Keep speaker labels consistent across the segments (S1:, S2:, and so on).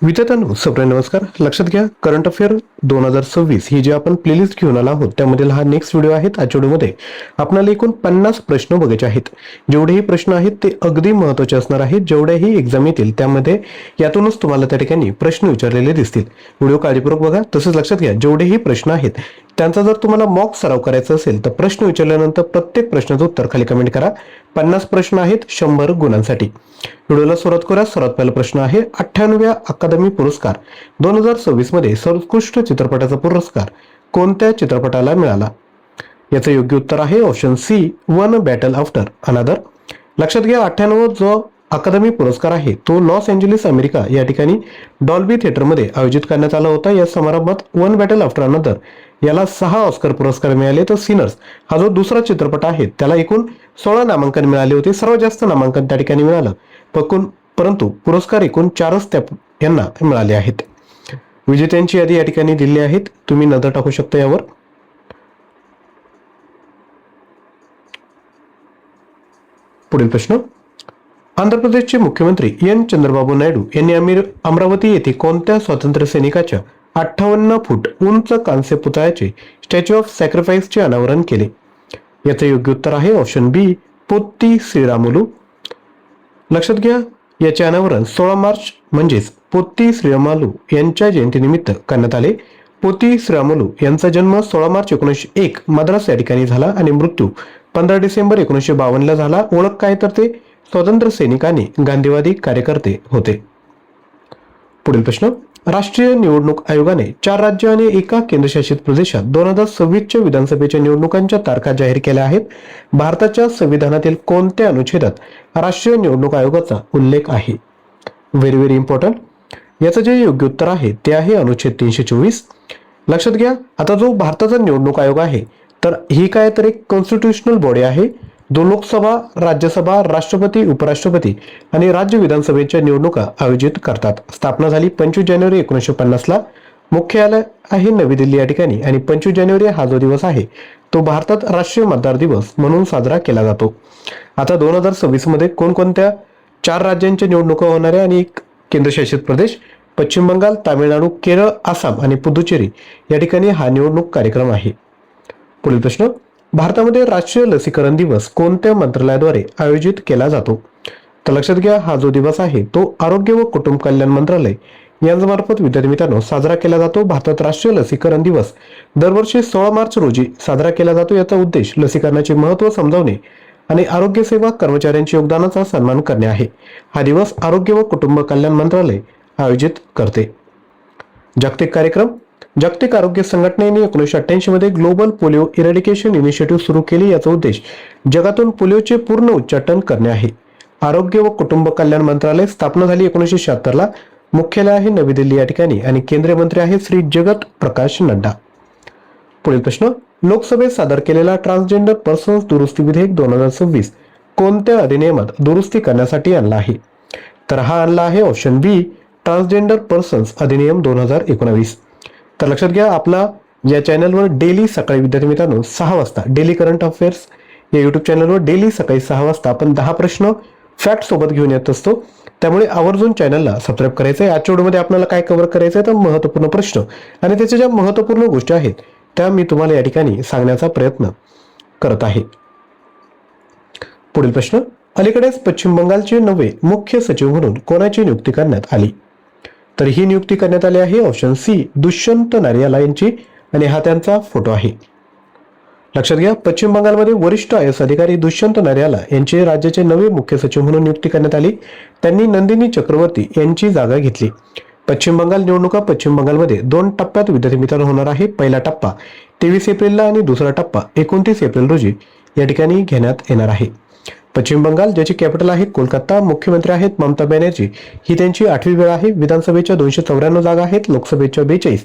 S1: विद्यार्थ्यांनो सप्रे नमस्कार. लक्षात घ्या, करंट अफेअर 2026 ही जी आपण प्लेलिस्ट घेऊन आला आहोत त्यामधील हा नेक्स्ट व्हिडिओ आहे. आजच्या व्हिडिओमध्ये आपल्याला एकूण 50 प्रश्न बघायचे आहेत. जेवढेही प्रश्न आहेत ते अगदी महत्त्वाचे असणार आहेत. जेवढेही एक्झाम येतील त्यामध्ये यातूनच तुम्हाला त्या ठिकाणी प्रश्न विचारलेले दिसतील. व्हिडिओ काळजीपूर्वक बघा. तसेच लक्षात घ्या, जेवढेही प्रश्न आहेत त्यांचा जर तुम्हाला मॉक सराव करायचा असेल तर प्रश्न विचारल्यानंतर प्रत्येक प्रश्नाचं उत्तर खाली कमेंट करा. 50 प्रश्न आहेत 100 गुणांसाठी. व्हिडिओला सुरुवात करूया. सर्वात पहिला प्रश्न आहे, 98व्या अकादमी पुरस्कार 2026 मध्ये सर्वोत्कृष्ट चित्रपटाचा पुरस्कार कोणत्या चित्रपटाला मिळाला? याचं योग्य उत्तर आहे option C, one battle after another. लक्षात घ्या, 98वा जो अकादमी पुरस्कार आहे तो लॉस एंजेलिस अमेरिका या ठिकाणी डॉल्बी थिएटरमध्ये आयोजित करण्यात आला होता. या समारंभात वन बॅटल आफ्टर अनदर याला 6 ऑस्कर पुरस्कार मिळाले, तर सिनर्स हा जो दुसरा चित्रपट आहे त्याला एकूण 16 नामांकन मिळाले होते. सर्वात जास्त नामांकन त्या ठिकाणी मिळालं, परंतु पुरस्कार एकूण 4च यांना मिळाले आहेत. विजेत्यांची यादी या ठिकाणी दिली आहेत, तुम्ही नजर टाकू शकता यावर. पुढील प्रश्न, आंध्र प्रदेशचे मुख्यमंत्री एन चंद्रबाबू नायडू यांनी अमरावती येथे कोणत्या स्वातंत्र्य सैनिकाच्या 58 फूट उंच कांस्य पुतळ्याचे स्टॅच्यू ऑफ सॅक्रिफाईसचे अनावरण केले? याचे योग्य उत्तर आहे ऑप्शन बी, पोत्ती श्रीरामुलू. लक्षात घ्या, याचे अनावरण 16 मार्च म्हणजेच पोत्ती श्रीरामुलू यांच्या जयंतीनिमित्त करण्यात आले. पोत्ती श्रीरामुलू यांचा जन्म 16 मार्च 1901 मद्रास या ठिकाणी झाला आणि मृत्यू 15 डिसेंबर 1952 ला झाला. ओळख काय तर ते स्वातंत्र्य सैनिक आणि गांधीवादी कार्यकर्ते होते. पुढील प्रश्न, राष्ट्रीय निवडणूक आयोगाने 4 राज्य आणि एका केंद्रशासित प्रदेशात 2026च्या विधानसभेच्या निवडणुकांच्या तारखा जाहीर केल्या आहेत. भारताच्या संविधानातील कोणत्या अनुच्छेदात राष्ट्रीय निवडणूक आयोगाचा उल्लेख आहे? Very very important. याचं जे योग्य उत्तर आहे ते आहे अनुच्छेद 324. लक्षात घ्या, आता जो भारताचा निवडणूक आयोग आहे तर ही काय तर एक कॉन्स्टिट्यूशनल बॉडी आहे. जो लोकसभा, राज्यसभा, राष्ट्रपती, उपराष्ट्रपती आणि राज्य विधानसभेच्या निवडणुका आयोजित करतात. स्थापना झाली 25 जानेवारी 1950 ला. मुख्यालय आहे नवी दिल्ली या ठिकाणी आणि 25 जानेवारी हा जो दिवस आहे तो भारतात राष्ट्रीय मतदार दिवस म्हणून साजरा केला जातो. आता 2026 मध्ये कोणकोणत्या 4 राज्यांच्या निवडणुका होणार आहे आणि एक केंद्रशासित प्रदेश पश्चिम बंगाल, तामिळनाडू, केरळ, आसाम आणि पुदुचेरी या ठिकाणी हा निवडणूक कार्यक्रम आहे. पुढील प्रश्न, भारतामध्ये राष्ट्रीय लसीकरण दिवस कोणत्या मंत्रालयाद्वारे आयोजित केला जातो? तर लक्षात घ्या, हा जो दिवस आहे तो आरोग्य व कुटुंब कल्याण मंत्रालय यांच्यामार्फत विद्यार्थी मित्रांनो साजरा केला जातो. भारतात राष्ट्रीय लसीकरण दिवस दरवर्षी 16 मार्च रोजी साजरा केला जातो. याचा उद्देश लसीकरणाचे महत्त्व समजावणे आणि आरोग्य सेवा कर्मचाऱ्यांच्या योगदानाचा सन्मान करणे आहे. हा दिवस आरोग्य व कुटुंब कल्याण मंत्रालय आयोजित करते. जागतिक कार्यक्रम, जागतिक आरोग्य संघटनेने 1988 मध्ये ग्लोबल पोलिओ इरेडिकेशन इनिशिएटिव्ह सुरू केली. याचा उद्देश जगातून पोलिओचे पूर्ण उच्चाटन करणे आहे. आरोग्य व कुटुंब कल्याण मंत्रालय स्थापना झाली 1976 ला. मुख्यालय आहे नवी दिल्ली या ठिकाणी आणि केंद्रीय मंत्री आहेत श्री जगत प्रकाश नड्डा. पुढील प्रश्न, लोकसभेत सादर केलेला ट्रान्सजेंडर पर्सन्स दुरुस्ती विधेयक 2026 कोणत्या अधिनियमात दुरुस्ती करण्यासाठी आणला आहे? तर हा आणला आहे ऑप्शन बी, ट्रान्सजेंडर पर्सन्स अधिनियम 2019. तर लक्षात घ्या, आपला या चॅनलवर डेली सकाळी विद्यार्थी मित्रांनो 6 वाजता डेली करंट अफेअर्स या युट्यूब चॅनलवर डेली सकाळी 6 वाजता आपण 10 प्रश्न फॅक्ट सोबत घेऊन येत असतो. त्यामुळे आवर्जून चॅनलला सबस्क्राईब करायचं आहे. आजच्या व्हिडिओमध्ये आपल्याला काय कव्हर करायचं आहे तर महत्त्वपूर्ण प्रश्न आणि त्याच्या ज्या महत्त्वपूर्ण गोष्टी आहेत त्या मी तुम्हाला या ठिकाणी सांगण्याचा प्रयत्न करत आहे. पुढील प्रश्न, अलीकडेच पश्चिम बंगालचे नवे मुख्य सचिव म्हणून कोणाची नियुक्ती करण्यात आली? तर ही नियुक्ती करण्यात आली आहे ऑप्शन सी, दुष्यंत नारियाला यांची आणि हा त्यांचा फोटो आहे. लक्षात घ्या, पश्चिम बंगालमध्ये वरिष्ठ IAS अधिकारी दुष्यंत नारियाला यांची राज्याचे नवे मुख्य सचिव म्हणून नियुक्ती करण्यात आली. त्यांनी नंदिनी चक्रवर्ती यांची जागा घेतली. पश्चिम बंगाल निवडणुका पश्चिम बंगालमध्ये 2 टप्प्यात विद्यार्थी मित्रांनो होणार आहे. पहिला टप्पा 23 एप्रिलला आणि दुसरा टप्पा 29 एप्रिल रोजी या ठिकाणी घेण्यात येणार आहे. पश्चिम बंगाल ज्याची कॅपिटल आहे कोलकाता, मुख्यमंत्री आहेत ममता बॅनर्जी, ही त्यांची 8वी वेळ आहे. विधानसभेच्या 294 जागा आहेत, लोकसभेच्या 42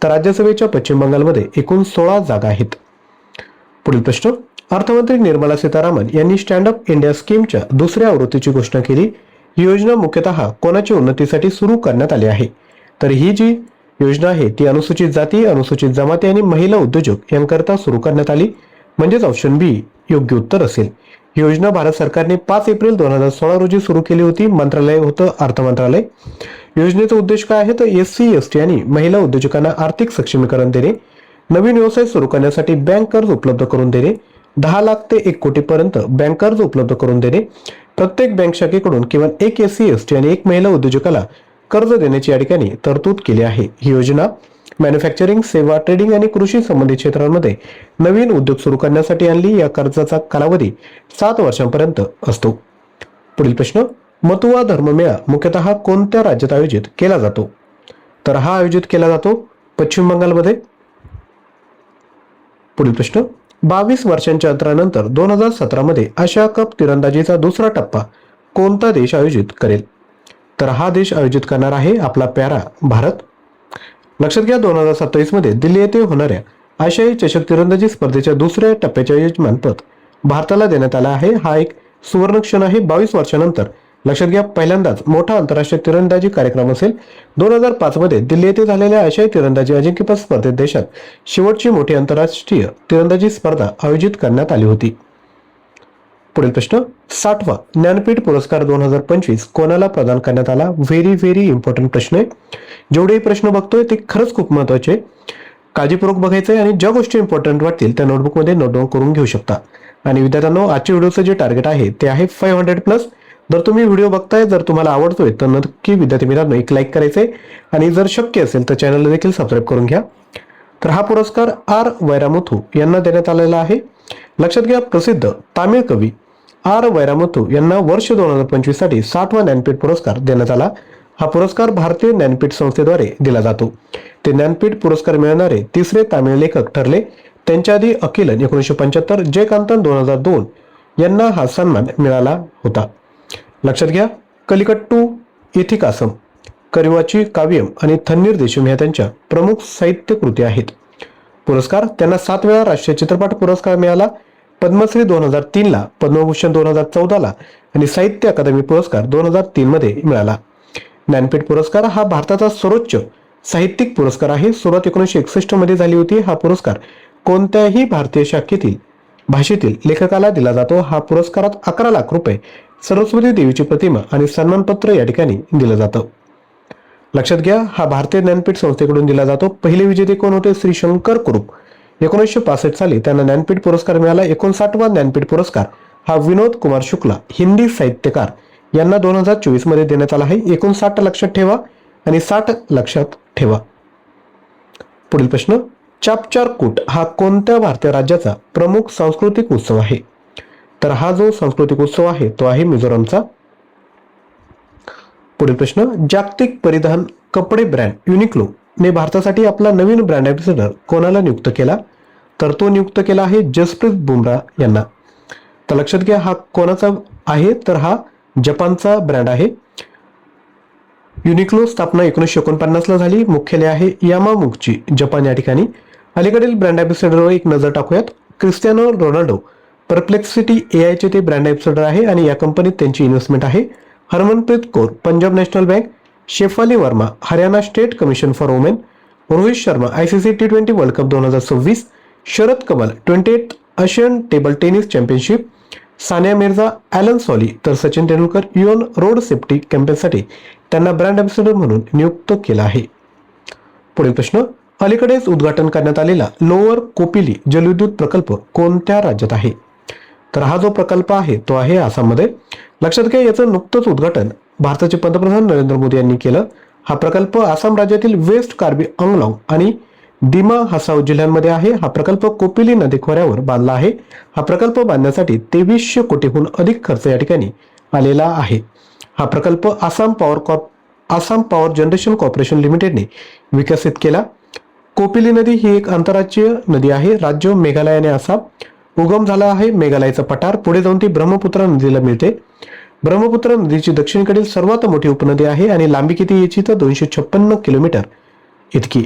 S1: तर राज्यसभेच्या पश्चिम बंगालमध्ये एकूण 16 जागा आहेत. पुढील प्रश्न, अर्थमंत्री निर्मला सीतारामन यांनी स्टँड अप इंडिया स्कीमच्या दुसऱ्या आवृत्तीची घोषणा केली. ही योजना मुख्यतः कोणाच्या उन्नतीसाठी सुरू करण्यात आली आहे? तर ही जी योजना आहे ती अनुसूचित जाती, अनुसूचित जमाती आणि महिला उद्योजक यांकरता सुरू करण्यात आली. म्हणजेच ऑप्शन बी योग्य उत्तर असेल. ही योजना भारत सरकारने 5 एप्रिल 2016 रोजी सुरू केली होती. मंत्रालय होतं अर्थ मंत्रालय. योजनेचा उद्देश काय आहे तर SC, ST आणि महिला उद्योजकांना आर्थिक सक्षमीकरण देणे, नवीन व्यवसाय सुरू करण्यासाठी बँक कर्ज उपलब्ध करून देणे, 10 लाख ते 1 कोटी पर्यंत बँक कर्ज उपलब्ध करून देणे, प्रत्येक बँक शाखेकडून किमान एक SC, ST आणि एक महिला उद्योजकाला कर्ज देण्याची या ठिकाणी तरतूद केली आहे. ही योजना मॅन्युफॅक्चरिंग, सेवा, ट्रेडिंग आणि कृषी संबंधित क्षेत्रांमध्ये नवीन उद्योग सुरू करण्यासाठी आणली. या कर्जाचा कालावधी 7 वर्षांपर्यंत असतो. पुढील प्रश्न, मतुआ धर्ममेळा मुख्यतः कोणत्या राज्यात आयोजित केला जातो? तर हा आयोजित केला जातो पश्चिम बंगालमध्ये. पुढील प्रश्न, 22 वर्षांच्या अंतरानंतर 2017 मध्ये आशिया कप तिरंदाजीचा दुसरा टप्पा कोणता देश आयोजित करेल? तर हा देश आयोजित करणार आहे आपला प्यारा भारत. लक्षात घ्या, 2027 मध्ये दिल्ली येथे होणाऱ्या आशियाई चषक तिरंदाजी स्पर्धेच्या दुसऱ्या टप्प्याचे यजमानपद भारताला देण्यात आलं आहे. हा एक सुवर्ण क्षण आहे. 22 वर्षानंतर लक्षात घ्या, पहिल्यांदाच मोठा आंतरराष्ट्रीय तिरंदाजी कार्यक्रम असेल. 2005 मध्ये दिल्ली येथे झालेल्या आशियाई तिरंदाजी अजिंक्यपद स्पर्धेत देशात शेवटची मोठी आंतरराष्ट्रीय तिरंदाजी स्पर्धा आयोजित करण्यात आली होती. पुढील प्रश्न, 60वा ज्ञानपीठ पुरस्कार 2025 कोणाला प्रदान करण्यात आला? व्हेरी इम्पॉर्टंट प्रश्न आहे. जेवढे प्रश्न बघतोय ते खरंच खूप महत्वाचे, काळजीपूर्वक बघायचे आणि ज्या गोष्टी इम्पॉर्टंट वाटतील त्या नोटबुकमध्ये नोट डाऊन करून घेऊ शकता. आणि विद्यार्थ्यांनो, आजच्या व्हिडिओचं जे टार्गेट आहे ते आहे 500+. जर तुम्ही व्हिडिओ बघताय, जर तुम्हाला आवडतोय तर नक्की विद्यार्थी मित्रांनो एक लाईक करायचंय आणि जर शक्य असेल तर चॅनलला देखील सबस्क्राईब करून घ्या. तर हा पुरस्कार R. वैरामुथू यांना देण्यात आलेला आहे. लक्षात घ्या, प्रसिद्ध तामिळ कवी R. वैरामुथू यांना वर्ष 2025 साठी 60वा ज्ञानपीठ पुरस्कार देण्यात आला. हा पुरस्कार भारतीय ज्ञानपीठ संस्थेद्वारे दिला जातो. ते ज्ञानपीठ पुरस्कार मिळवणारे तिसरे तामिळ लेखक ठरले. त्यांच्या आधी अकिलन 1975, जयकांतन 2002 यांना हा सन्मान मिळाला होता. लक्षात घ्या, कलिकट्टू इथिकासम, करिवाची काव्यम आणि थन्नीर देशम ह्या त्यांच्या प्रमुख साहित्य कृती आहेत. पुरस्कार त्यांना 7 वेळा राष्ट्रीय चित्रपट पुरस्कार मिळाला. पद्मश्री 2003 ला, पद्मभूषण 2014 ला आणि साहित्य अकादमी पुरस्कार 2003 मध्ये मिळाला. ज्ञानपीठ पुरस्कार हा भारताचा सर्वोच्च साहित्यिक पुरस्कार आहे. सुरुवात 1961 मध्ये झाली होती. हा पुरस्कार कोणत्याही भारतीय शाखेतील भाषेतील लेखकाला दिला जातो. हा पुरस्कारात 11 लाख रुपये, सरस्वती देवीची प्रतिमा आणि सन्मानपत्र या ठिकाणी दिलं जातं. लक्षात घ्या, हा भारतीय ज्ञानपीठ संस्थेकडून दिला जातो. पहिले विजेते कोण होते? श्री शंकर कुरूप. 1965 साली त्यांना ज्ञानपीठ पुरस्कार मिळाला. 59वा ज्ञानपीठ पुरस्कार हा विनोद कुमार शुक्ला, हिंदी साहित्यकार यांना 2024 मध्ये देण्यात आला आहे. 59 लक्षात ठेवा आणि 60 लक्षात ठेवा. पुढील प्रश्न, चापचार कूट हा कोणत्या भारतीय राज्याचा प्रमुख सांस्कृतिक उत्सव आहे? तर हा जो सांस्कृतिक उत्सव आहे तो आहे मिझोरमचा. पुढील प्रश्न, जागतिक परिधान कपडे ब्रँड युनिक्लो ने भारतासाठी आपला नवीन ब्रँड अँबॅसेडर कोणाला नियुक्त केला? तर तो नियुक्त केला आहे जसप्रीत बुमराह यांना. तर लक्षात घ्या, हा कोणाचा आहे? तर हा जपानचा ब्रँड आहे. युनिक्लो स्थापना 1949 ला झाली. मुख्यालय आहे यामागुची, जपान या ठिकाणी. अलीकडील ब्रँड अँबॅसेडरवर एक नजर टाकूयात. क्रिस्टियानो रोनाल्डो परप्लेक्सिटी AI चे ते ब्रँड अँबॅसेडर आहे आणि या कंपनीत त्यांची इन्व्हेस्टमेंट आहे. Harmanpreet Kaur Punjab national bank, Shafali Verma Haryana state commission for women, Rohit Sharma ICC T20 world cup 2026, Sharath Kamal 28th Asian table tennis championship, Sania Mirza, Allen Solly तर Sachin Tendulkar UN road safety कॅम्पेनसाठी त्यांना ब्रँड अँबॅसेडर म्हणून नियुक्त केला आहे. पुढील प्रश्न, अलीकडेच उद्घाटन करण्यात आलेला लोअर कोपिली जलविद्युत प्रकल्प कोणत्या राज्यात आहे? तर हा जो प्रकल्प आहे तो आहे आसाममध्ये. लक्षात घ्या, याचं नुकतंच उद्घाटन भारताचे पंतप्रधान नरेंद्र मोदी यांनी केलं. हा प्रकल्प आसाम राज्यातील वेस्ट कार्बी आंगलाँग आणि दिमा हसाओ जिल्ह्यांमध्ये आहे. हा प्रकल्प कोपिली नदी खोऱ्यावर बांधला आहे. हा प्रकल्प बांधण्यासाठी 2300 कोटीहून अधिक खर्च या ठिकाणी आलेला आहे. हा प्रकल्प आसाम पॉवर जनरेशन कॉर्पोरेशन लिमिटेडने विकसित केला. कोपिली नदी ही एक आंतरराष्ट्रीय नदी आहे. राज्य मेघालय आणि आसाम उगम झाला आहे मेघालयचा पठार. पुढे जाऊन ती ब्रह्मपुत्रा नदीला मिळते. ब्रह्मपुत्रा नदीची दक्षिणेकडील सर्वात मोठी उपनदी आहे आणि लांबी किती याची तर 256 किलोमीटर इतकी.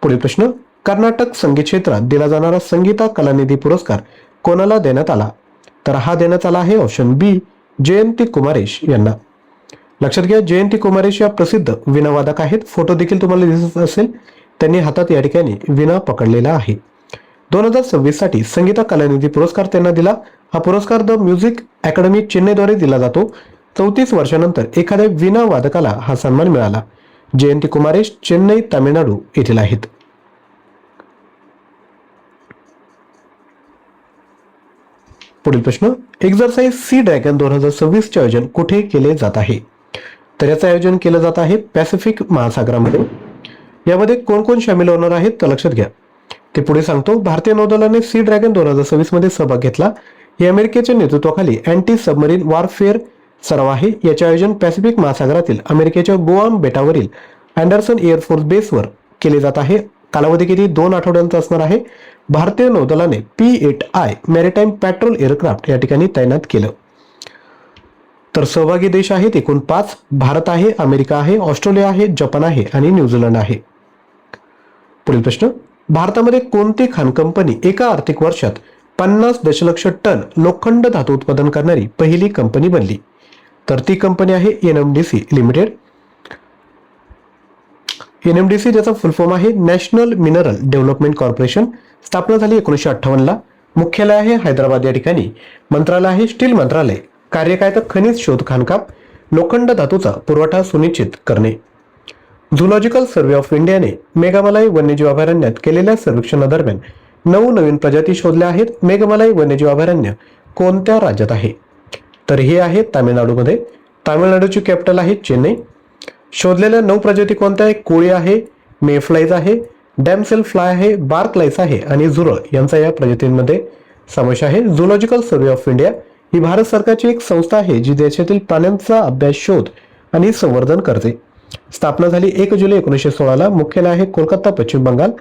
S1: पुढील प्रश्न, कर्नाटक संगीत क्षेत्रात दिला जाणारा संगीता कलानिधी पुरस्कार कोणाला देण्यात आला? तर हा देण्यात आला आहे ऑप्शन बी, जयंती कुमारेश यांना. लक्षात घ्या, जयंती कुमारेश या प्रसिद्ध वीणावादक आहेत. फोटो देखील तुम्हाला दिसत असेल. त्यांनी हातात या ठिकाणी वीणा पकडलेला आहे. 2026 साठी संगीता कलानिधी पुरस्कार त्यांना दिला. हा पुरस्कार द म्युझिक अकॅडमी चेन्नईद्वारे दिला जातो. 34 वर्षानंतर एखाद्या वीणा वादकाला हा सन्मान मिळाला. जयंती कुमारेश चेन्नई, तामिळनाडू येथील आहेत. पुढील प्रश्न, एक्झरसाइज सी ड्रॅगन 2026 चे आयोजन कुठे केले जात आहे? तर याचं आयोजन केलं जात आहे पॅसिफिक महासागरामध्ये. यामध्ये कोण कोण सामील होणार आहेत तर लक्षात घ्या. ते पुढे सांगतो. भारतीय नौदलाने सी ड्रॅगन 2026 मध्ये सहभाग घेतला. हे अमेरिकेच्या नेतृत्वाखाली अँटी सबमरीन वॉरफेअर सराव आहे. याचे आयोजन पॅसिफिक महासागरातील अमेरिकेच्या गुआम बेटावरील अँडरसन एअरफोर्स बेसवर केले जात आहे. कालावधी किती? 2 आठवड्यांचा असणार आहे. भारतीय नौदलाने P-8I मॅरिटाईम पॅट्रोल एअरक्राफ्ट या ठिकाणी तैनात केलं. तर सहभागी देश आहेत एकूण 5. भारत आहे, अमेरिका आहे, ऑस्ट्रेलिया आहे, जपान आहे आणि न्यूझीलंड आहे. पुढील प्रश्न, भारतामध्ये कोणती खाण कंपनी एका आर्थिक वर्षात 50 दशलक्ष टन लोखंड धातू उत्पादन करणारी पहिली कंपनी बनली? तर ती कंपनी आहे NMDC लिमिटेड. NMDC ज्याचा फुल फॉर्म आहे नॅशनल मिनरल डेव्हलपमेंट कॉर्पोरेशन. स्थापना झाली 1958 ला. मुख्यालय आहे हैदराबाद या ठिकाणी. मंत्रालय आहे स्टील मंत्रालय. कार्य काय तर खनिज शोध, खाणकाम, लोखंड धातूचा पुरवठा सुनिश्चित करणे. झुलॉजिकल सर्व्हे ऑफ इंडियाने मेघामलाई वन्यजीव अभयारण्यात केलेल्या सर्वेक्षणादरम्यान 9 नवीन प्रजाती शोधल्या आहेत. मेघामलाई वन्यजीव अभयारण्य कोणत्या राज्यात आहे? तर हे आहे तामिळनाडूमध्ये. तामिळनाडूची कॅपिटल आहे चेन्नई. शोधलेल्या 9 प्रजाती कोणत्या आहे? कोळी आहे, मेफ्लाईज आहे, डॅमसेल फ्लाय आहे, बार्क लाईस आहे आणि झुरळ यांचा या प्रजातींमध्ये समावेश आहे. झुलॉजिकल सर्व्हे ऑफ इंडिया ही भारत सरकारची एक संस्था आहे जी देशातील प्राण्यांचा अभ्यास, शोध आणि संवर्धन करते. स्थापना झाली 1 जुलै 1916 ला. मुख्यालय आहे कोलकाता, पश्चिम बंगाल.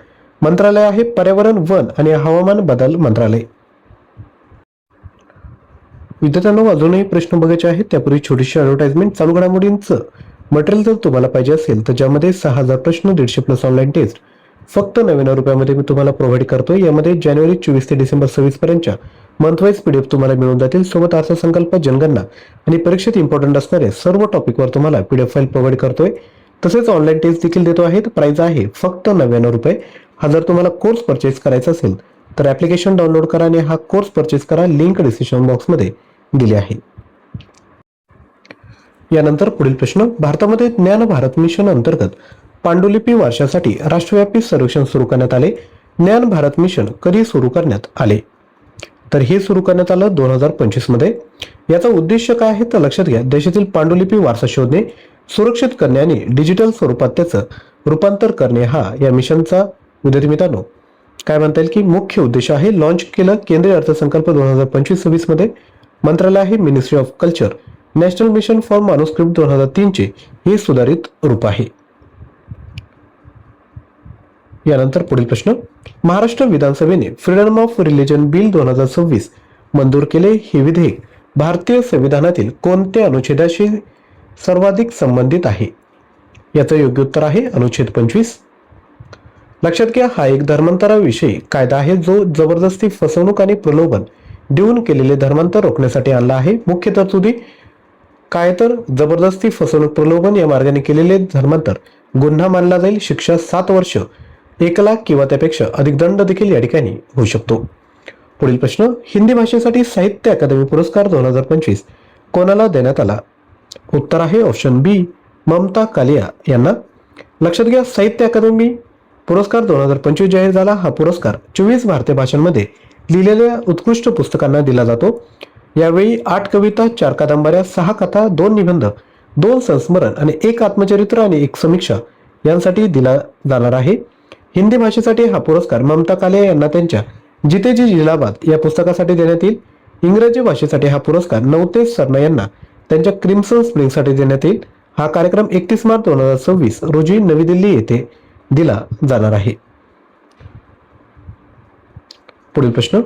S1: मंत्रालय आहे पर्यावरण, वन आणि हवामान बदल मंत्रालय. विद्यार्थ्यांनो, अजूनही प्रश्न बघायचे आहेत त्यापूर्वी छोटीशी ॲडव्हर्टाइजमेंट. चालू घडामोडींचं मटेरियल जर तुम्हाला पाहिजे असेल तर ज्यामध्ये 6000 प्रश्न, 150 प्लस ऑनलाईन टेस्ट फक्त 99 रुपयामध्ये मी तुम्हाला प्रोव्हाइड करतोय. यामध्ये जानेवारी 24 ते डिसेंबर 26 पर्यंतच्या मंथवाईज PDF तुम्हाला मिळून जातील. सोबत अर्थसंकल्प, जनगणना आणि परीक्षेत इम्पॉर्टंट असणारे सर्व टॉपिकवर तुम्हाला PDF फाईल प्रोव्हाइड करतोय. तसेच ऑनलाईन टेस्ट देखील देतो आहे. प्राइस आहे फक्त 99 रुपये. हा जर तुम्हाला कोर्स परचेस करायचा असेल तर ऍप्लिकेशन डाउनलोड करा आणि हा कोर्स परचेस करा. लिंक डिस्क्रिप्शन बॉक्समध्ये दिली आहे. यानंतर पुढील प्रश्न, भारतामध्ये ज्ञान भारत मिशन अंतर्गत पांडुलिपी वारशासाठी राष्ट्रव्यापी सर्वेक्षण सुरू करण्यात आले. ज्ञान भारत मिशन कधी सुरू करण्यात आले? तर हे सुरू करण्यात आलं 2025 मध्ये. याचा उद्देश काय आहे तर लक्षात घ्या. देशातील पांडुलिपी वारसा शोधणे, सुरक्षित करणे आणि डिजिटल स्वरूपात त्याचं रूपांतर करणे हा या मिशनचा विद्यार्थी मित्रांनो काय म्हणता येईल की मुख्य उद्देश आहे. लॉन्च केलं केंद्रीय अर्थसंकल्प 2025-26 मध्ये. मंत्रालय आहे ministry of culture. National mission for manuscript 2003 चे हे सुधारित रूप आहे. यानंतर पुढील प्रश्न, महाराष्ट्र विधानसभेने फ्रीडम ऑफ रिलीजन बिल 2026 मंजूर केले. हे विधेयक भारतीय संविधानातील कोणत्या अनुच्छेदाशी सर्वाधिक संबंधित आहे? याचं योग्य उत्तर आहे अनुच्छेद 25. लक्षात घ्या, हा एक धर्मांतराविषयी कायदा आहे जो जबरदस्ती, फसवणूक आणि प्रलोभन देऊन केलेले धर्मांतर रोखण्यासाठी आणला आहे. मुख्य तरतुदी काय तर जबरदस्ती, फसवणूक, प्रलोभन या मार्गाने केलेले धर्मांतर गुन्हा मानला जाईल. शिक्षा 7 वर्ष, 1 लाख किंवा त्यापेक्षा अधिक दंड देखील या ठिकाणी होऊ शकतो. पुढील प्रश्न, हिंदी भाषेसाठी साहित्य अकादमी पुरस्कार 2025 कोणाला देण्यात आला? उत्तर आहे ऑप्शन बी, ममता कालिया यांना. लक्षात घ्या, साहित्य अकादमी पुरस्कार 2025 जाहीर झाला. हा पुरस्कार 24 भारतीय भाषांमध्ये लिहिलेल्या उत्कृष्ट पुस्तकांना दिला जातो. यावेळी 8 कविता, 4 कादंबऱ्या, 6 कथा, 2 निबंध, 2 संस्मरण आणि 1 आत्मचरित्र आणि 1 समीक्षा यांसाठी दिला जाणार आहे. हिंदी भाषेसाठी हा पुरस्कार ममता कालिया यांना त्यांच्या जितेजी जिलाबाद या पुस्तकासाठी देण्यात येईल. इंग्रजी भाषेसाठी हा पुरस्कार नवतेज सरना यांना त्यांच्या क्रिम्सन स्प्रिंगसाठी देण्यात येईल. हा कार्यक्रम 31 मार्च 2026 रोजी नवी दिल्ली येथे दिला जाणार आहे. पुढील प्रश्न,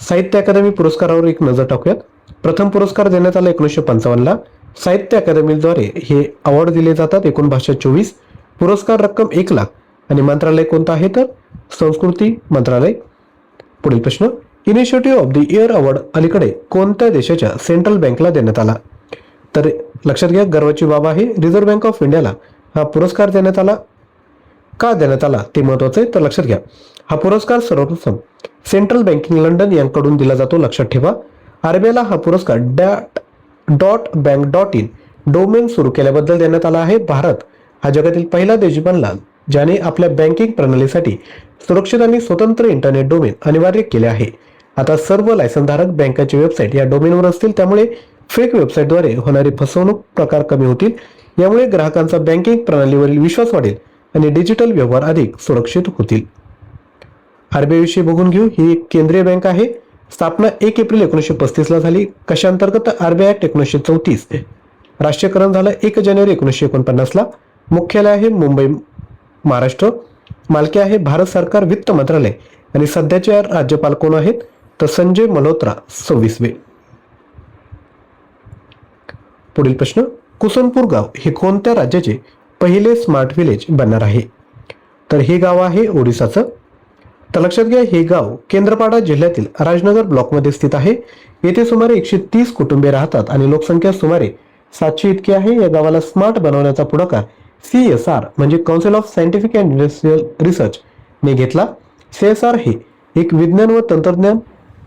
S1: साहित्य अकादमी पुरस्कारावर एक नजर टाकूयात. प्रथम पुरस्कार देण्यात आला 1955 ला. साहित्य अकादमीद्वारे हे अवॉर्ड दिले जातात. एकूण भाषा 24. पुरस्कार रक्कम 1 लाख आणि मंत्रालय कोणतं आहे तर संस्कृती मंत्रालय. पुढील प्रश्न, initiative of the year award अलीकडे कोणत्या देशाच्या सेंट्रल बँकला देण्यात आला? तर लक्षात घ्या, गर्वाची बाब आहे. रिझर्व्ह बँक ऑफ इंडियाला हा पुरस्कार देण्यात आला. का देण्यात आला ते महत्वाचं आहे. तर लक्षात घ्या, हा पुरस्कार सर्वप्रथम सेंट्रल बँकिंग लंडन यांकडून दिला जातो. लक्षात ठेवा. RBIला हा पुरस्कार .bank.in डोमेन सुरू केल्याबद्दल देण्यात आला आहे. भारत हा जगातील पहिला देश बनला ज्याने आपल्या बँकिंग प्रणालीसाठी सुरक्षित आणि स्वतंत्र इंटरनेट डोमेन अनिवार्य केले आहे. आता सर्व लायसन्सधारक बँकांची वेबसाईट या डोमेनवर असतील, त्यामुळे फेक वेबसाईटद्वारे होणारी फसवणूक प्रकार कमी होतील. यामुळे ग्राहकांचा बँकिंग प्रणालीवरील विश्वास वाढेल आणि डिजिटल व्यवहार अधिक सुरक्षित होतील. आरबीआय विषयी बघून घेऊ. ही एक केंद्रीय बँक आहे. स्थापना 1 एप्रिल 1935 ला झाली. कशांतर्गत? RBI act 1934. राष्ट्रीयकरण झालं 1 जानेवारी 1949 ला. मुख्यालय आहे मुंबई, महाराष्ट्र. मालकी आहे भारत सरकार, वित्त मंत्रालय. आणि सध्याचे राज्यपाल कोण आहेत? तर संजय मल्होत्रा 26वे. पुढील प्रश्न, कुसनपूर गाव हे कोणत्या राज्याचे पहिले स्मार्ट विलेज बनणार आहे? तर हे गाव आहे ओडिसाचं. तर लक्षात घ्या, हे गाव केंद्रपाडा जिल्ह्यातील राजनगर ब्लॉकमध्ये स्थित आहे. येथे सुमारे 130 कुटुंबे राहतात आणि लोकसंख्या सुमारे 700 इतकी आहे. या गावाला स्मार्ट बनवण्याचा पुढाकार CSR म्हणजे council of scientific and industrial research ने घेतला. CSR हे एक विज्ञान व तंत्रज्ञान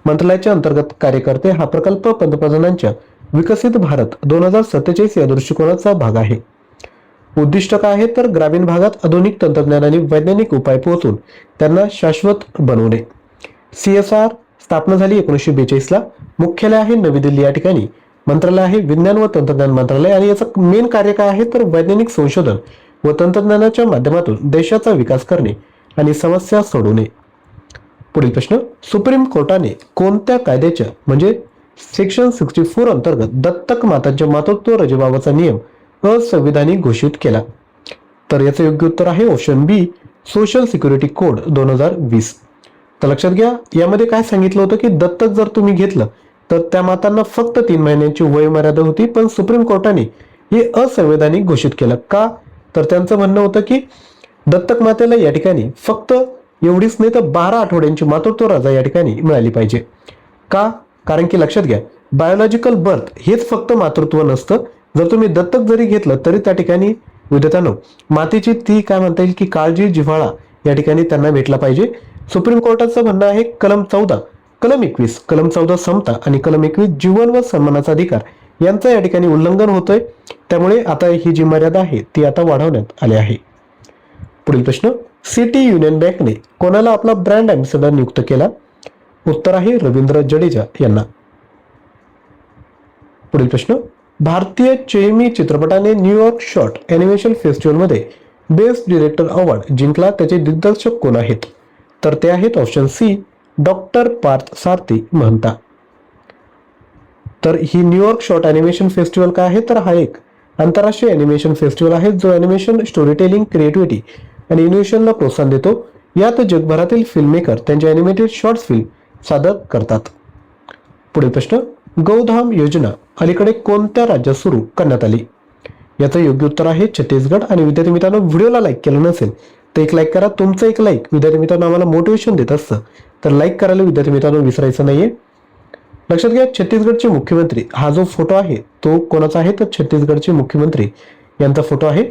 S1: मंत्रालयाच्या अंतर्गत कार्य करते. हा प्रकल्प पंतप्रधानांच्या विकसित भारत 2047 या दृष्टिकोनाचा भाग आहे. उद्दिष्ट काय आहे? तर ग्रामीण भागात आधुनिक तंत्रज्ञान आणि वैज्ञानिक उपाय पोहोचून त्यांना शाश्वत बनवणे. CSR स्थापना झाली 1942 ला. मुख्यालय आहे नवी दिल्ली या ठिकाणी. मंत्रालय आहे विज्ञान व तंत्रज्ञान मंत्रालय आणि याचं मेन कार्य काय आहे? तर वैज्ञानिक संशोधन व तंत्रज्ञानाच्या माध्यमातून देशाचा विकास करणे आणि समस्या सोडवणे. पुढील प्रश्न, सुप्रीम कोर्टाने कोणत्या कायद्याच्या म्हणजे सेक्शन 64 अंतर्गत दत्तक मातांच्या मातृत्व रजेबाबतचा नियम असंविधानिक घोषित केला? तर याचं योग्य उत्तर आहे ऑप्शन बी, सोशल सिक्युरिटी कोड 2020. तर लक्षात घ्या, यामध्ये काय सांगितलं होतं की दत्तक जर तुम्ही घेतलं तर त्या मातांना फक्त 3 महिन्यांची वयोमर्यादा होती, पण सुप्रीम कोर्टाने हे असंवैधानिक घोषित केलं. का? तर त्यांचं म्हणणं होतं की दत्तक मातेला या ठिकाणी फक्त एवढीच नाही तर 12 आठवड्यांची मातृत्व रजा या ठिकाणी मिळाली पाहिजे. का? कारण की लक्षात घ्या, बायोलॉजिकल बर्थ हेच फक्त मातृत्व नसतं. जर तुम्ही दत्तक जरी घेतलं तरी त्या ठिकाणी विद्यार्थ्यांनो मातेची ती काय म्हणता येईल की काळजी, जिव्हाळा या ठिकाणी त्यांना भेटला पाहिजे. सुप्रीम कोर्टाचं म्हणणं आहे कलम 14, कलम 21, कलम 14 समता आणि कलम 21 जीवन व सन्मानाचा अधिकार यांचं या ठिकाणी उल्लंघन होतंय. त्यामुळे आता ही जी मर्यादा आहे ती आता वाढवण्यात आली आहे. पुढील प्रश्न, सिटी युनियन बँकने कोणाला आपला ब्रँड अँबॅसेडर नियुक्त केला? उत्तर आहे रवींद्र जडेजा यांना. पुढील प्रश्न, भारतीय चेमी चित्रपटाने न्यूयॉर्क शॉर्ट ॲनिमेशन फेस्टिवलमध्ये बेस्ट डिरेक्टर अवॉर्ड जिंकला. त्याचे दिग्दर्शक कोण आहेत? तर ते आहेत ऑप्शन सी, डॉक्टर पार्थ सारथी महंता. तर ही न्यूयॉर्क शॉर्ट ॲनिमेशन फेस्टिवल काय आहे? तर हा एक आंतरराष्ट्रीय ॲनिमेशन फेस्टिवल आहे जो ॲनिमेशन, स्टोरी टेलिंग, क्रिएटिव्हिटी आणि इनोव्हेशनला प्रोत्साहन देतो. यात जगभरातील फिल्म मेकर त्यांचे ॲनिमेटेड शॉर्ट्स फिल्म सादर करतात. पुढील प्रश्न, गौधाम योजना अलीकडे कोणत्या राज्यात सुरू करण्यात आली? याचं योग्य उत्तर आहे छत्तीसगड. आणि विद्यार्थी मित्रांनो, व्हिडिओला लाईक केलं नसेल तर एक लाईक करा. तुमचं एक लाईक विद्यार्थी मित्रांनो आम्हाला मोटिवेशन देत असतं, तर लाईक करायला विद्यार्थी मित्रांनो विसरायचं नाहीये. लक्षात घ्या, छत्तीसगडचे मुख्यमंत्री हा जो फोटो आहे तो कोणाचा आहे? तर छत्तीसगडचे मुख्यमंत्री यांचा फोटो आहे.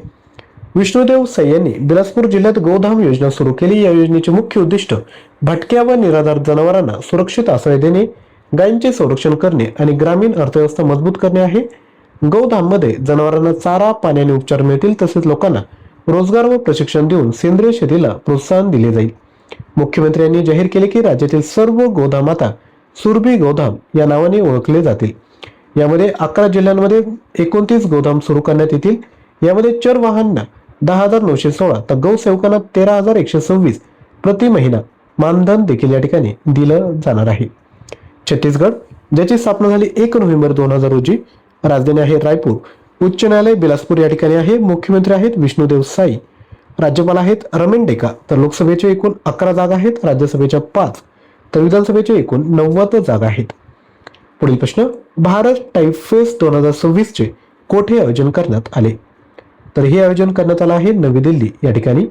S1: विष्णुदेव साई यांनी बिलासपूर जिल्ह्यात गोधाम योजना सुरू केली. या योजनेचे मुख्य उद्दिष्ट भटक्या व निराधार जनावरांना सुरक्षित आश्रय देणे, गायींचे संरक्षण करणे आणि ग्रामीण अर्थव्यवस्था मजबूत करणे आहे. गौधाममध्ये जनावरांना चारा, पाण्याने उपचार मिळतील, तसेच लोकांना रोजगार व प्रशिक्षण देऊन सेंद्रिय शेतीला प्रोत्साहन दिले जाईल. मुख्यमंत्र्यांनी जाहीर केले की राज्यातील सर्व गोधाम आता सुरभी गोधाम या नावाने ओळखले जातील. यामध्ये 11 जिल्ह्यांमध्ये 29 गोधाम सुरू करण्यात येतील. यामध्ये चर वाहनांना 10,916 तर गौसेवकांना 13,126 प्रति महिना मानधन देखील या ठिकाणी दिलं जाणार आहे. छत्तीसगड ज्याची स्थापना झाली 1 नोव्हेंबर 2000 रोजी. राजधानी आहे रायपूर. उच्च न्यायालय बिलासपूर या ठिकाणी आहे. मुख्यमंत्री आहेत विष्णुदेव साई. राज्यपाल आहेत रमेन डेका. तर लोकसभेचे एकूण 11 जागा आहेत, राज्यसभेच्या 5 तर विधानसभेचे एकूण 90 जागा आहेत. पुढील प्रश्न, भारत टाइप फेस्ट 2026 चे कोठे आयोजन करण्यात आले? तर हे आयोजन करण्यात आलं आहे नवी दिल्ली या ठिकाणी.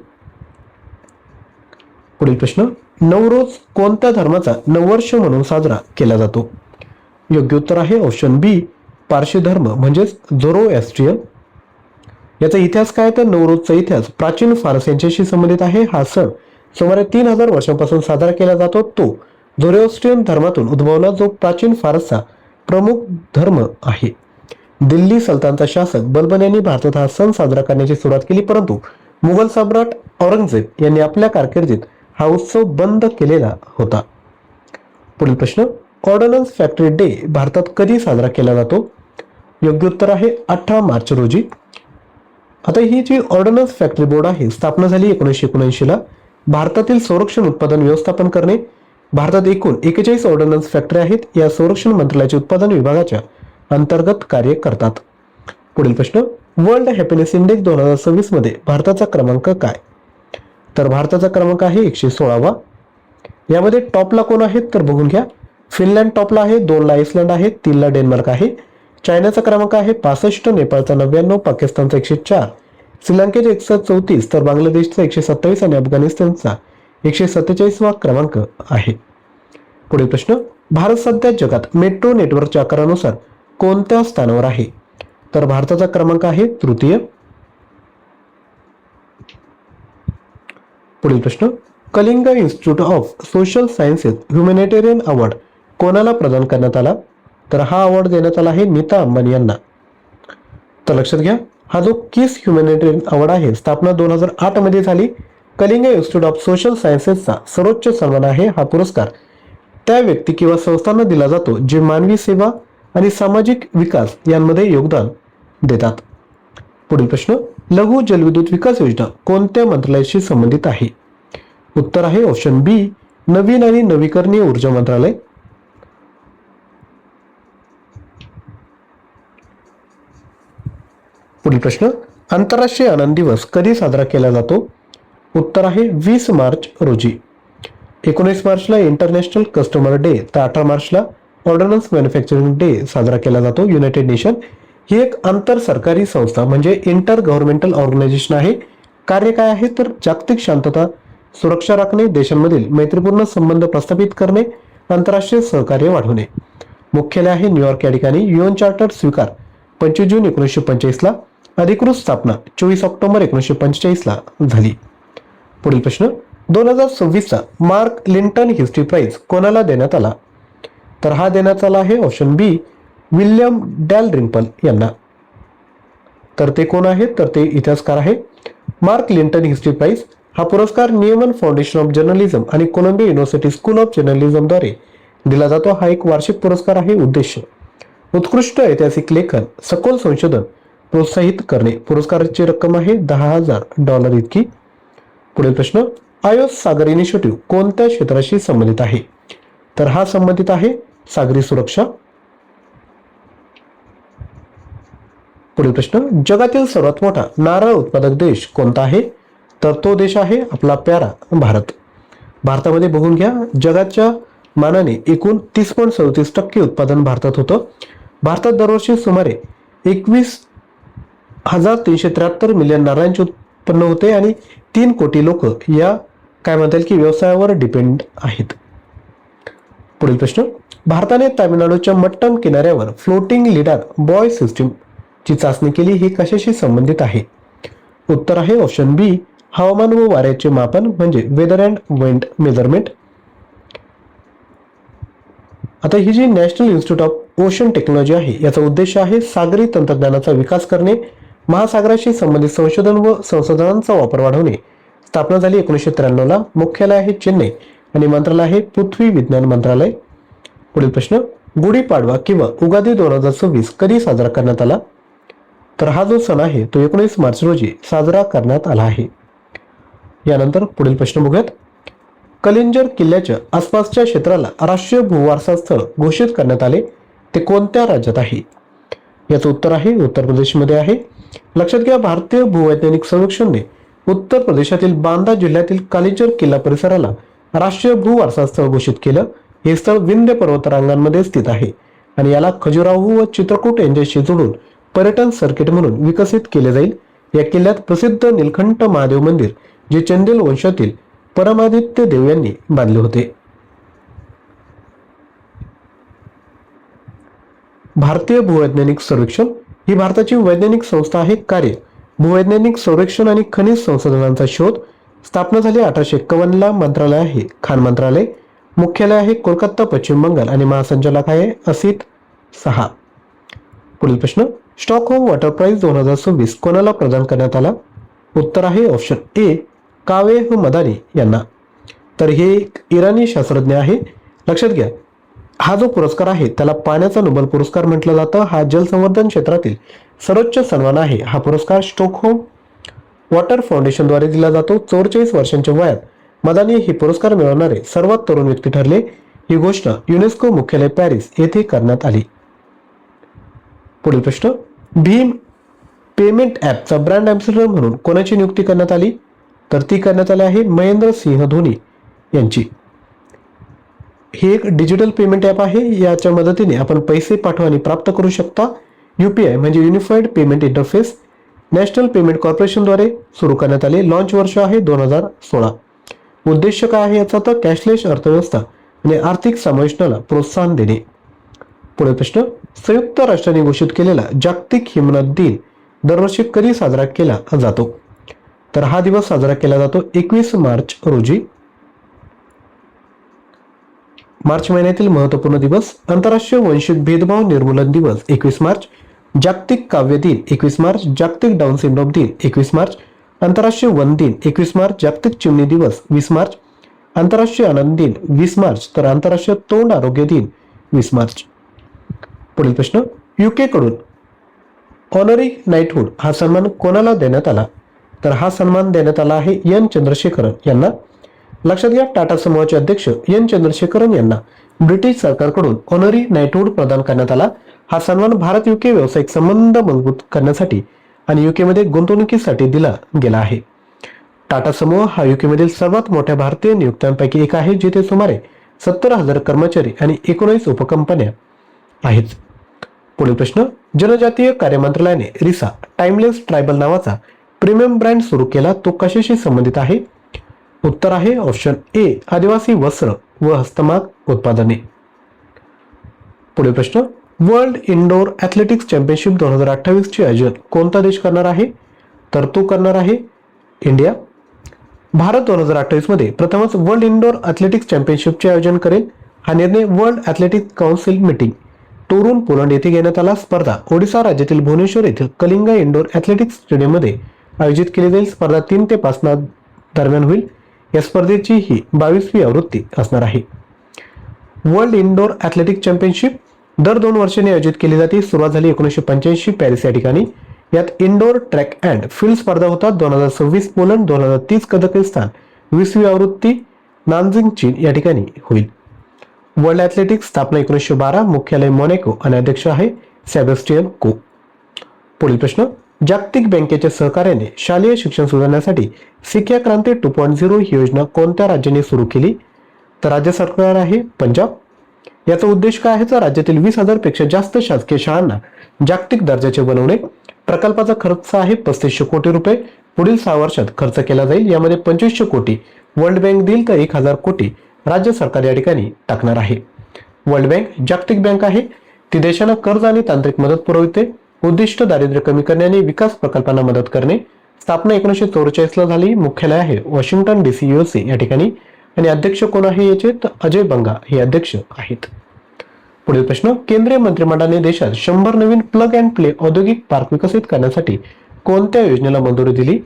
S1: पुढील प्रश्न, नवरोज कोणत्या धर्माचा नववर्ष म्हणून साजरा केला जातो? योग्य उत्तर आहे ऑप्शन बी, पारशी धर्म म्हणजेच झोरोएस्ट्रियन. याचा इतिहास काय? तर नवरोजचा इतिहास प्राचीन फारस यांच्याशी संबंधित आहे. हा सण सुमारे 3000 वर्षांपासून साजरा केला जातो. तो झोरोएस्ट्रियन धर्मातून उद्भवला जो प्राचीन फारसचा प्रमुख धर्म आहे. दिल्ली सल्तनतचा शासक बलबन यांनी भारतात हा सण साजरा करण्याची सुरुवात केली, परंतु मुघल सम्राट औरंगजेब यांनी आपल्या कारकिर्दीत हा उत्सव बंद केलेला होता. पुढील प्रश्न, ऑर्डनन्स फॅक्टरी डे भारतात कधी साजरा केला जातो? योग्य उत्तर आहे 18 मार्च रोजी. आता ही जी ऑर्डनन्स फॅक्टरी बोर्ड आहे, स्थापना झाली 1979 ला. भारतातील संरक्षण उत्पादन व्यवस्थापन करणे. भारतात एकूण 41 ऑर्डनन्स फॅक्टरी आहेत. या संरक्षण मंत्रालयाच्या उत्पादन विभागाच्या अंतर्गत कार्य करतात. पुढील प्रश्न, वर्ल्ड हॅपीनेस इंडेक्स 2026 मध्ये भारताचा क्रमांक काय? तर भारताचा क्रमांक आहे 116वा. यामध्ये टॉपला कोण आहेत तर बघून घ्या. फिनलँड टॉपला आहे, 2 ला आइसलँड आहे, 3 ला डेन्मार्क आहे. चायनाचा क्रमांक आहे 65, नेपाळचा 99, पाकिस्तानचा 104, श्रीलंकेचा 134, तर बांगलादेशचा 127 आणि अफगाणिस्तानचा 147वा क्रमांक आहे. पुढील प्रश्न, भारत सध्या जगात मेट्रो नेटवर्कच्या आकारानुसार कोणत्या स्थानावर आहे? तर भारताचा क्रमांक आहे 3य. पुढील प्रश्न, Kalinga institute of social sciences humanitarian award कोणाला प्रदान करण्यात आला? तर हा अवॉर्ड देण्यात आला आहे नीता अंबानी यांना. तर लक्षात घ्या, हा जो किस ह्युमॅनिटेरियन अवॉर्ड आहे, स्थापना 2008 मध्ये झाली. कलिंग इन्स्टिट्यूट ऑफ सोशल सायन्सेसचा सर्वोच्च सन्मान आहे. हा पुरस्कार त्या व्यक्ती किंवा संस्थांना दिला जातो जे मानवी सेवा आणि सामाजिक विकास यांमध्ये योगदान देतात. पुढील प्रश्न, लघु जलविद्युत विकास योजना कोणत्या मंत्रालयाशी संबंधित आहे? उत्तर आहे ऑप्शन बी, नवीन आणि नवीकरणीय ऊर्जा मंत्रालय. पुढील प्रश्न, आंतरराष्ट्रीय आनंद दिवस कधी साजरा केला जातो? उत्तर आहे 20 मार्च रोजी. 19 मार्चला इंटरनॅशनल कस्टमर डे, तर 18 मार्चला ऑर्डनन्स मॅन्युफॅक्चरिंग डे साजरा केला जातो. युनायटेड नेशन ही एक आंतर सरकारी संस्था म्हणजे इंटर गव्हर्नमेंटल ऑर्गनायझेशन आहे. कार्य काय आहे तर जागतिक शांतता, सुरक्षा राखणे, देशांमधील मैत्रीपूर्ण संबंध प्रस्थापित करणे, आंतरराष्ट्रीय सहकार्य वाढवणे. मुख्यालय आहे न्यूयॉर्क या ठिकाणी. युएन चार्टर स्वीकार 25 जून 1945 ला. अधिकृत स्थापना 24 ऑक्टोबर 1945 ला झाली. पुढील प्रश्न, 2026 चा मार्क लिंटन हिस्ट्री प्राइज कोणाला देण्यात आला? तर हा देण्यात आला आहे ऑप्शन बी, विल्यम डॅलरिम्पल यांना. तर ते कोण आहेत तर ते इतिहासकार आहे. मार्क लिंटन हिस्ट्री प्राइज हा पुरस्कार नियमन फाउंडेशन ऑफ जर्नलिझम आणि Columbia university school of journalism द्वारे दिला जातो. हा एक वार्षिक पुरस्कार आहे. उद्देश, उत्कृष्ट ऐतिहासिक लेखन, सखोल संशोधन प्रोत्साहित करणे. पुरस्काराची रक्कम आहे $10,000 इतकी. पुढील प्रश्न, आयोस सागर इनिशिएटिव्ह कोणत्या क्षेत्राशी संबंधित आहे? तर हा संबंधित आहे सागरी सुरक्षा. पुढील प्रश्न, जगातील सर्वात मोठा नारळ उत्पादक देश कोणता आहे? तर तो देश आहे आपला प्यारा भारत. भारतामध्ये बघून घ्या, जगाच्या मानाने एकूण 30.37% उत्पादन भारतात होतं. भारतात दरवर्षी सुमारे 21,373 मिलियन नारळांचे उत्पन्न होते आणि 3 कोटी लोक या काय म्हणता येईल की व्यवसायावर डिपेंड आहेत. पुढील प्रश्न, भारताने तामिळनाडूच्या मट्टम किनाऱ्यावर फ्लोटिंग लिडार बॉय सिस्टीम ची चाचणी केली. ही कशाशी संबंधित आहे? उत्तर आहे ऑप्शन बी, हवामान व वाऱ्याचे मापन म्हणजे वेदर अँड विंड मेजरमेंट. आता ही जी national institute of ocean technology आहे, याचा उद्देश आहे सागरी तंत्रज्ञानाचा विकास करणे, महासागराशी संबंधित संशोधन व संसाधनांचा वापर वाढवणे. स्थापना झाली 1993 ला. मुख्यालय आहे चेन्नई आणि मंत्रालय आहे पृथ्वी विज्ञान मंत्रालय. पुढील प्रश्न, गुढीपाडवा किंवा उगादी 2026 कधी साजरा करण्यात आला? तर हा जो सण आहे तो 19 मार्च रोजी साजरा करण्यात आला आहे. यानंतर पुढील प्रश्न बघूयात. कलिंजर किल्ल्याच्या आसपासच्या क्षेत्राला राष्ट्रीय भूवारसा स्थळ घोषित करण्यात आले. ते कोणत्या राज्यात आहे? याचं उत्तर आहे उत्तर प्रदेशमध्ये आहे. लक्षात घ्या, भारतीय भूवैज्ञानिक सर्वेक्षणने उत्तर प्रदेशातील बांदा जिल्ह्यातील कालिंजर किल्ला परिसराला राष्ट्रीय भूवारसा स्थळ घोषित केलं. हे स्थळ विंध्य पर्वतरांगांमध्ये स्थित आहे आणि याला खजुराहो व चित्रकूट यांच्याशी जोडून पर्यटन सर्किट म्हणून विकसित केले जाईल. या किल्ल्यात प्रसिद्ध नीलकंठ महादेव मंदिर जे चंदेल वंशातील परमादित्य देव यांनी बांधले होते. भारतीय भूवैज्ञानिक सर्वेक्षण ही भारताची वैज्ञानिक संस्था आहे. कार्य, भूवैज्ञानिक सर्वेक्षण आणि खनिज संशोधनांचा शोध. स्थापना झाली 1851 ला. मंत्रालय आहे खान मंत्रालय. मुख्यालय आहे कोलकाता पश्चिम बंगाल आणि महासंचालक आहे असित साहा. पुढील प्रश्न, स्टॉकहोम वॉटर प्राइज 2026 कोणाला प्रदान करण्यात आला? उत्तर आहे ऑप्शन ए कावेह मदानी यांना. तर हे एक इराणी शास्त्रज्ञ आहे. लक्षात घ्या, हा जो पुरस्कार आहे त्याला पाण्याचा नोबेल पुरस्कार म्हटलं जातं. हा जलसंवर्धन क्षेत्रातील सर्वोच्च सन्मान आहे. हा पुरस्कार स्टॉकहोम वॉटर फाउंडेशनद्वारे दिला जातो. 44 वर्षांच्या वयात मदानी हे पुरस्कार मिळवणारे सर्वात तरुण व्यक्ती ठरले. ही घोषणा युनेस्को मुख्यालय पॅरिस येथे करण्यात आली. पुढील प्रश्न, भीम पेमेंट ॲपचा ब्रँड अँबॅसेडर म्हणून कोणाची नियुक्ती करण्यात आली? तर ती करण्यात आली आहे महेंद्र सिंह धोनी यांची. हे एक डिजिटल पेमेंट ॲप आहे. याच्या मदतीने आपण पैसे पाठवा आणि प्राप्त करू शकता. UPI म्हणजे unified payment interface national payment कॉर्पोरेशनद्वारे सुरू करण्यात आले. लॉन्च वर्ष आहे 2016. उद्देश काय आहे याचा? तर कॅशलेस अर्थव्यवस्था आणि आर्थिक समावेशनाला प्रोत्साहन देणे. पुढील प्रश्न, संयुक्त राष्ट्रांनी घोषित केलेला जागतिक हिमनद दिन दरवर्षी कधी साजरा केला जातो? तर हा दिवस साजरा केला जातो 21 मार्च रोजी. मार्च महिन्यातील महत्त्वपूर्ण दिवस: आंतरराष्ट्रीय वंशिक भेदभाव निर्मूलन दिवस 21 मार्च, जागतिक काव्य दिन 21 मार्च, जागतिक डाऊन सिंड्रोम दिन 21 मार्च, आंतरराष्ट्रीय वन दिन 21 मार्च, जागतिक चिमणी दिवस 20 मार्च, आंतरराष्ट्रीय आनंद दिन 20 मार्च, तर आंतरराष्ट्रीय तोंड आरोग्य दिन 20 मार्च. पुढील प्रश्न, UK कडून ऑनरी नाईटहूड हा सन्मान कोणाला देण्यात आला? तर हा सन्मान देण्यात आला आहे एन चंद्रशेखरन यांना. लक्षात घ्या, टाटा समूहाचे अध्यक्ष एन चंद्रशेखरन यांना ब्रिटिश सरकारकडून ऑनरी नाईटहूड प्रदान करण्यात आला. हा सन्मान भारत UK व्यावसायिक संबंध मजबूत करण्यासाठी आणि UK मध्ये गुंतवणुकीसाठी दिला गेला आहे. टाटा समूह हा UK मधील सर्वात मोठ्या भारतीय नियुक्त्यांपैकी एक आहे, जिथे सुमारे 70,000 कर्मचारी आणि 19 उपकंपन्या आहेत. पुढील प्रश्न, जनजातीय कार्य मंत्रालयाने रिसा टाइमलेस ट्रायबल नावाचा प्रीमियम ब्रँड सुरू केला. तो कशाशी संबंधित आहे? उत्तर आहे ऑप्शन ए आदिवासी वस्त्र व हस्तमाग उत्पादने. पुढील प्रश्न, वर्ल्ड इंडोर ॲथलेटिक्स चॅम्पियनशिप 2028 चे आयोजन कोणता देश करणार आहे? तर तो करणार आहे इंडिया. भारत 2028 मध्ये प्रथमच वर्ल्ड इंडोर ॲथलेटिक्स चॅम्पियनशिपचे आयोजन करेल. हा निर्णय world athletics council meeting टोरून Poland येथे घेण्यात आला. स्पर्धा ओडिसा राज्यातील भुवनेश्वर येथील कलिंगा इंडोर ॲथलेटिक्स स्टेडियममध्ये आयोजित केली जाईल. स्पर्धा 3 ते 5 दरम्यान होईल. या स्पर्धेची ही 22वी आवृत्ती असणार आहे. वर्ल्ड इंडोर ॲथलेटिक्स चॅम्पियनशिप दर 2 वर्षांनी आयोजित केली जाते. सुरुवात झाली 1985 पॅरिस या ठिकाणी. यात इंडोर ट्रॅक अँड फील्ड स्पर्धा होतात. 2026 पोलंड, 2030 कझाकिस्तान, 20वी आवृत्ती नानजिंग चीन या ठिकाणी होईल. वर्ल्ड ॲथलेटिक्स स्थापना 1912, मुख्यालय मोनॅको आणि अध्यक्ष आहे सेबॅस्टियन को. पुढील प्रश्न, जागतिक बँकेच्या सहकार्याने शालेय शिक्षण सुधारण्यासाठी शिक्षा क्रांती 2.0 ही योजना कोणत्या राज्याने सुरू केली? तर राज्य सरकार आहे पंजाब. याचा उद्देश काय आहे? तर राज्यातील 20,000 पेक्षा जास्त शासकीय शाळांना जागतिक दर्जाचे बनवणे. प्रकल्पाचा खर्च आहे 3500 कोटी रुपये. पुढील 6 वर्षात खर्च केला जाईल. यामध्ये 2500 कोटी वर्ल्ड बँक देईल, तर 1000 कोटी राज्य सरकार या ठिकाणी टाकणार आहे. वर्ल्ड बँक जागतिक बँक आहे. ती देशांना कर्ज आणि तांत्रिक मदत पुरवते. उद्दिष्ट दारिद्र्य कमी करणे आणि विकास प्रकल्पांना मदत करणे. स्थापना 1944 ला झाली. मुख्यालय आहे वॉशिंग्टन DC USA या ठिकाणी. आणि अध्यक्ष कोण आहे याचे? तर अजय बंगा हे अध्यक्ष आहेत. पुढील प्रश्न, केंद्रीय मंत्रिमंडळाने देशात 100 नवीन प्लग अँड प्ले औद्योगिक पार्क विकसित करण्यासाठी कोणत्या योजनेला मंजुरी दिली?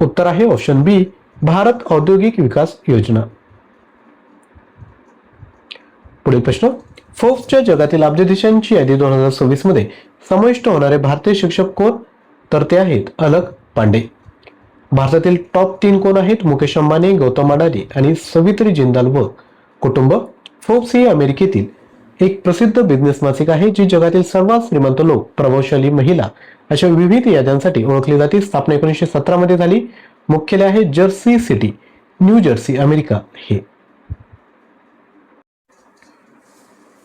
S1: उत्तर आहे ऑप्शन बी भारत औद्योगिक विकास योजना. पुढील प्रश्न, फोर्ब्सच्या जगातील अब्ज देशांची यादी 2026 मध्ये समाविष्ट होणारे भारतीय शिक्षक कोण? तर ते आहेत अलक पांडे. भारतातील टॉप 3 कोण आहेत? मुकेश अंबानी, गौतम अडानी आणि सवित्री जिंदाल व कुटुंब. फोर्ब्स ही अमेरिकेतील एक प्रसिद्ध बिझनेस मासिक आहे, जी जगातील सर्वात श्रीमंत लोक, प्रभावशाली महिला अशा विविध याद्यांसाठी ओळखली जाते. स्थापना 1917 मध्ये झाली. मुख्यालय आहे Jersey city, new Jersey, America हे.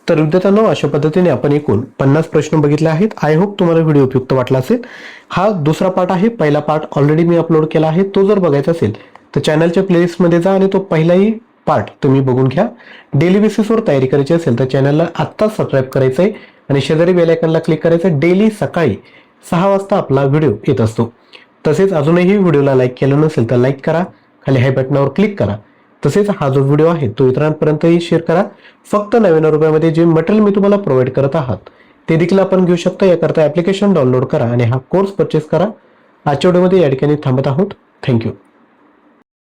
S1: तर विद्यार्थ्यांनो, अशा पद्धतीने आपण एकूण 50 प्रश्न बघितले आहेत. आय होप तुम्हाला व्हिडिओ उपयुक्त वाटला असेल. हा दुसरा पार्ट आहे. पहिला पार्ट ऑलरेडी मी अपलोड केला आहे. तो जर बघायचा असेल तर चॅनलच्या प्लेलिस्टमध्ये जा आणि तो पहिलाही पार्ट तुम्ही बघून घ्या. डेली बेसिसवर तयारी करायची असेल तर चॅनलला आत्ताच सबस्क्राईब करायचं आहे आणि शेजारी बेल आयकॉनला क्लिक करायचं. डेली सकाळी 6 वाजता आपला व्हिडिओ येत असतो. तसेच अजूनही व्हिडिओला लाईक केलं नसेल तर लाईक करा, खाली हाय बटनावर क्लिक करा. तसेच हा जो व्हिडिओ आहे तो इतरांपर्यंतही शेअर करा. फक्त 99 रुपयामध्ये जे मटेरियल मी तुम्हाला प्रोव्हाइड करत आहात ते देखील आपण घेऊ शकता. याकरता ॲप्लिकेशन डाउनलोड करा आणि हा कोर्स परचेस करा. आजच्या व्हिडिओमध्ये या ठिकाणी थांबत आहोत. थँक्यू.